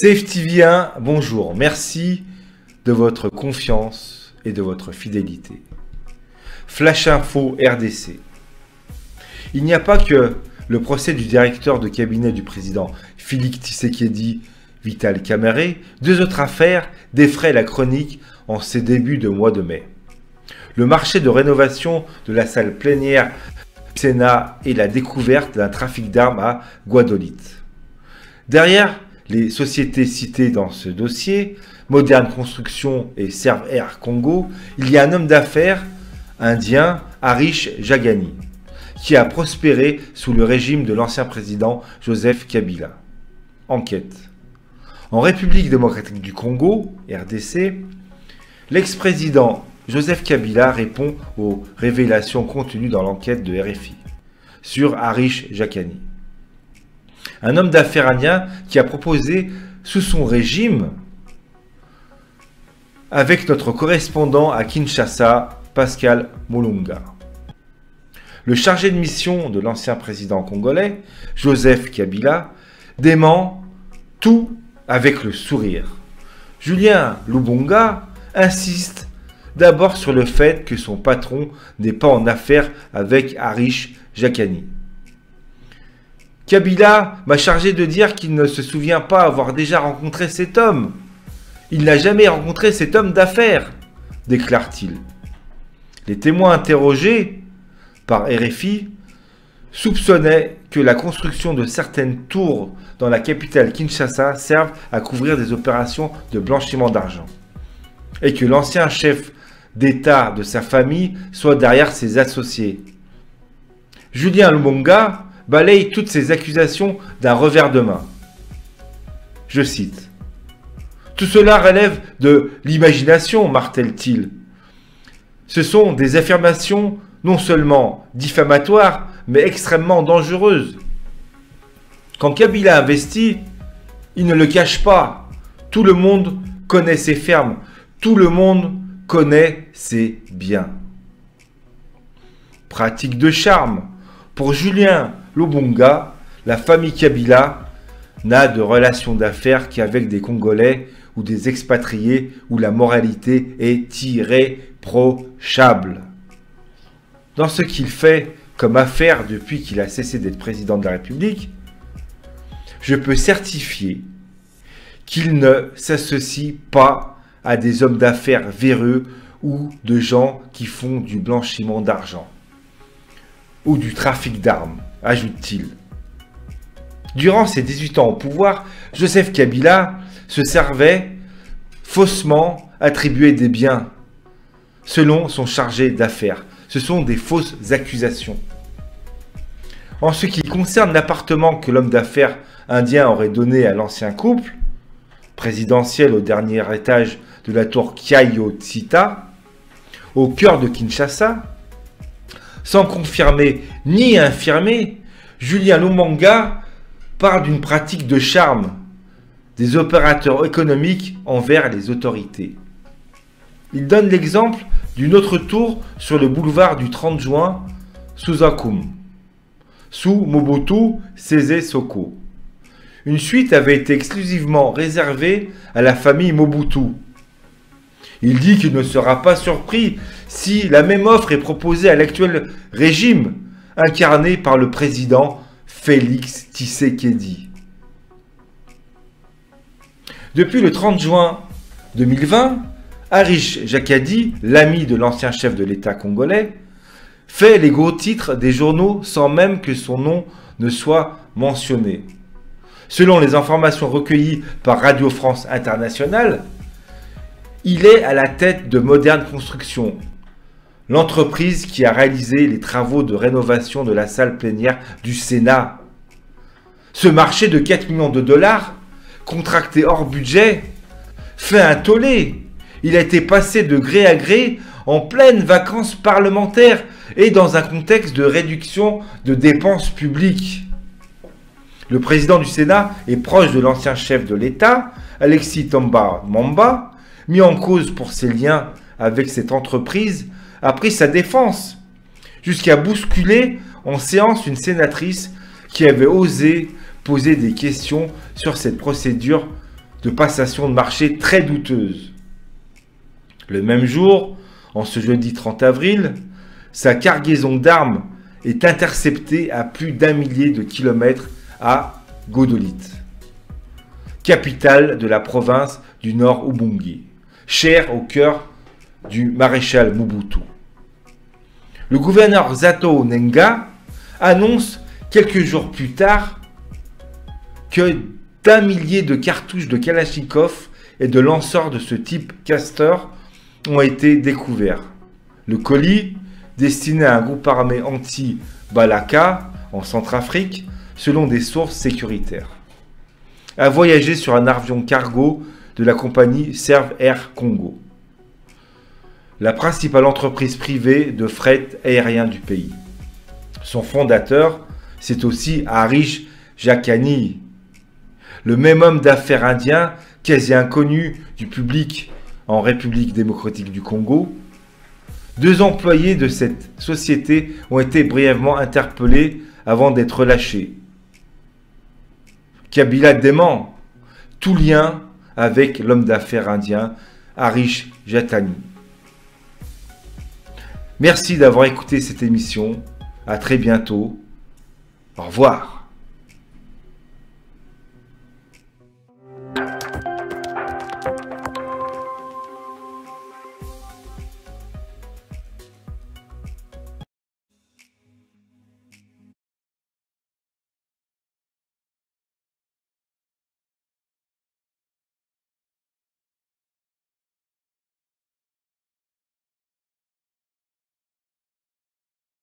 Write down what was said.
SafeTV1, bonjour, merci de votre confiance et de votre fidélité. Flash Info RDC. Il n'y a pas que le procès du directeur de cabinet du président Félix Tshisekedi, Vital Kamerhe, deux autres affaires défraient la chronique en ces débuts de mois de mai. Le marché de rénovation de la salle plénière du Sénat et la découverte d'un trafic d'armes à Guadolite. Derrière les sociétés citées dans ce dossier, Modern Construction et Serve Air Congo, il y a un homme d'affaires indien, Harish Jagani, qui a prospéré sous le régime de l'ancien président Joseph Kabila. Enquête. En République démocratique du Congo, RDC, l'ex-président Joseph Kabila répond aux révélations contenues dans l'enquête de RFI sur Harish Jagani. Un homme d'affaires indien qui a proposé sous son régime avec notre correspondant à Kinshasa, Pascal Molunga. Le chargé de mission de l'ancien président congolais, Joseph Kabila, dément tout avec le sourire. Julien Lubonga insiste d'abord sur le fait que son patron n'est pas en affaire avec Harish Jagani. Kabila m'a chargé de dire qu'il ne se souvient pas avoir déjà rencontré cet homme. Il n'a jamais rencontré cet homme d'affaires, déclare-t-il. Les témoins interrogés par RFI soupçonnaient que la construction de certaines tours dans la capitale Kinshasa serve à couvrir des opérations de blanchiment d'argent et que l'ancien chef d'État de sa famille soit derrière ses associés. Julien Lubonga balaye toutes ces accusations d'un revers de main. Je cite. « Tout cela relève de l'imagination, martèle-t-il. Ce sont des affirmations non seulement diffamatoires, mais extrêmement dangereuses. Quand Kabila investit, il ne le cache pas. Tout le monde connaît ses fermes. Tout le monde connaît ses biens. » Pratique de charme. Pour Julien Lubonga, la famille Kabila n'a de relation d'affaires qu'avec des Congolais ou des expatriés où la moralité est irréprochable. Dans ce qu'il fait comme affaire depuis qu'il a cessé d'être président de la République, je peux certifier qu'il ne s'associe pas à des hommes d'affaires véreux ou de gens qui font du blanchiment d'argent ou du trafic d'armes, ajoute-t-il. Durant ses 18 ans au pouvoir, Joseph Kabila se servait faussement attribuer des biens selon son chargé d'affaires. Ce sont des fausses accusations. En ce qui concerne l'appartement que l'homme d'affaires indien aurait donné à l'ancien couple, présidentiel au dernier étage de la tour Kyocita, au cœur de Kinshasa, sans confirmer ni infirmer, Julien Lubonga parle d'une pratique de charme des opérateurs économiques envers les autorités. Il donne l'exemple d'une autre tour sur le boulevard du 30 juin, Suzakum, sous Mobutu Sese Seko. Une suite avait été exclusivement réservée à la famille Mobutu. Il dit qu'il ne sera pas surpris si la même offre est proposée à l'actuel régime, incarné par le président Félix Tshisekedi. Depuis le 30 juin 2020, Harish Jagani, l'ami de l'ancien chef de l'État congolais, fait les gros titres des journaux sans même que son nom ne soit mentionné. Selon les informations recueillies par Radio France Internationale, il est à la tête de Modern Construction, l'entreprise qui a réalisé les travaux de rénovation de la salle plénière du Sénat. Ce marché de 4 millions de dollars, contracté hors budget, fait un tollé. Il a été passé de gré à gré en pleines vacances parlementaires et dans un contexte de réduction de dépenses publiques. Le président du Sénat est proche de l'ancien chef de l'État, Alexis Thomba Mwamba, mis en cause pour ses liens avec cette entreprise, a pris sa défense, jusqu'à bousculer en séance une sénatrice qui avait osé poser des questions sur cette procédure de passation de marché très douteuse. Le même jour, en ce jeudi 30 avril, sa cargaison d'armes est interceptée à plus d'1 millier de kilomètres à Godolite, capitale de la province du Nord Ubangi, chère au cœur du maréchal Mobutu. Le gouverneur Zato Nenga annonce quelques jours plus tard que d'1 millier de cartouches de Kalachnikov et de lanceurs de ce type Castor ont été découverts. Le colis, destiné à un groupe armé anti-Balaka en Centrafrique, selon des sources sécuritaires, a voyagé sur un avion cargo de la compagnie Serve Air Congo, la principale entreprise privée de fret aérien du pays. Son fondateur, c'est aussi Harish Jakani, le même homme d'affaires indien quasi inconnu du public en République démocratique du Congo. 2 employés de cette société ont été brièvement interpellés avant d'être relâchés. Kabila dément tout lien avec l'homme d'affaires indien Harish Jakani. Merci d'avoir écouté cette émission. À très bientôt. Au revoir.